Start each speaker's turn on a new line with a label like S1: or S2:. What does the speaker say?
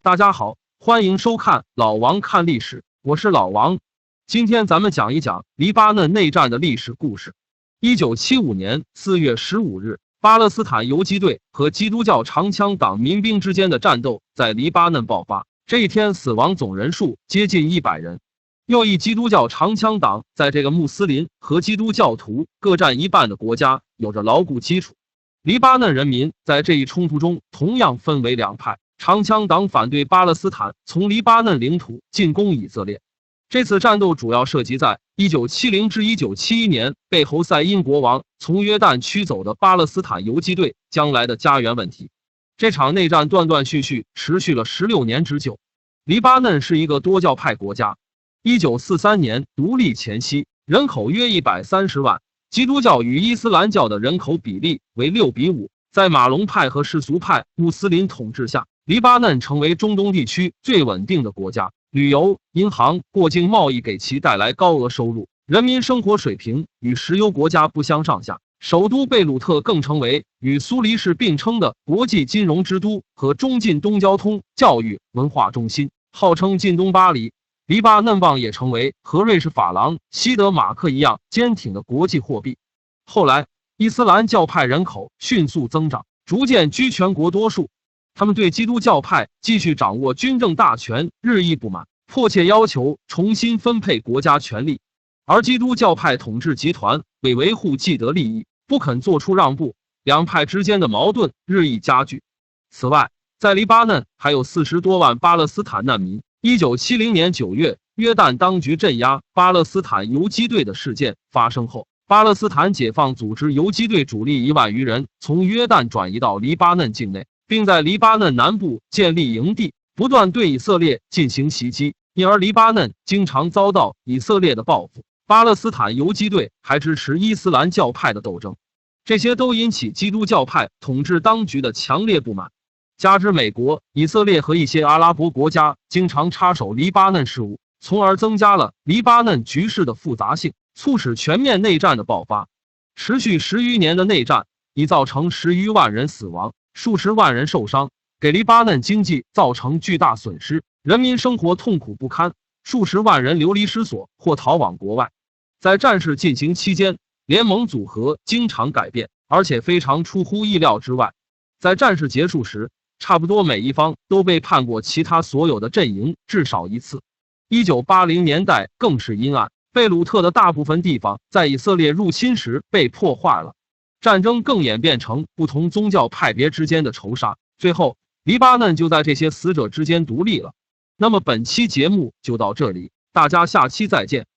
S1: 大家好，欢迎收看老王看历史，我是老王。今天咱们讲一讲黎巴嫩内战的历史故事。1975年4月15日，巴勒斯坦游击队和基督教长枪党民兵之间的战斗在黎巴嫩爆发。这一天死亡总人数接近100人。右翼基督教长枪党在这个穆斯林和基督教徒各占一半的国家有着牢固基础。黎巴嫩人民在这一冲突中同样分为两派。长枪党反对巴勒斯坦从黎巴嫩领土进攻以色列。这次战斗主要涉及在1970至1971年被侯赛因国王从约旦驱走的巴勒斯坦游击队将来的家园问题。这场内战断断续续持续了16年之久。黎巴嫩是一个多教派国家。1943年独立前夕，人口约130万，基督教与伊斯兰教的人口比例为6比5。在马龙派和世俗派穆斯林统治下，黎巴嫩成为中东地区最稳定的国家，旅游、银行、过境贸易给其带来高额收入，人民生活水平与石油国家不相上下。首都贝鲁特更成为与苏黎世并称的国际金融之都和中近东交通、教育、文化中心，号称近东巴黎。黎巴嫩镑也成为和瑞士法郎、西德马克一样坚挺的国际货币。后来，伊斯兰教派人口迅速增长，逐渐居全国多数。他们对基督教派继续掌握军政大权日益不满，迫切要求重新分配国家权力。而基督教派统治集团为维护既得利益，不肯做出让步，两派之间的矛盾日益加剧。此外，在黎巴嫩还有40多万巴勒斯坦难民。1970年9月，约旦当局镇压巴勒斯坦游击队的事件发生后，巴勒斯坦解放组织游击队主力1万余人从约旦转移到黎巴嫩境内，并在黎巴嫩南部建立营地，不断对以色列进行袭击，因而黎巴嫩经常遭到以色列的报复。巴勒斯坦游击队还支持伊斯兰教派的斗争，这些都引起基督教派统治当局的强烈不满。加之美国、以色列和一些阿拉伯国家经常插手黎巴嫩事务，从而增加了黎巴嫩局势的复杂性，促使全面内战的爆发。持续10余年的内战已造成10余万人死亡，数十万人受伤，给黎巴嫩经济造成巨大损失，人民生活痛苦不堪，数十万人流离失所或逃往国外。在战事进行期间，联盟组合经常改变，而且非常出乎意料之外。在战事结束时，差不多每一方都被叛过其他所有的阵营至少一次。1980年代更是阴暗，贝鲁特的大部分地方在以色列入侵时被破坏了。战争更演变成不同宗教派别之间的仇杀，最后黎巴嫩就在这些死者之间独立了。那么本期节目就到这里，大家下期再见。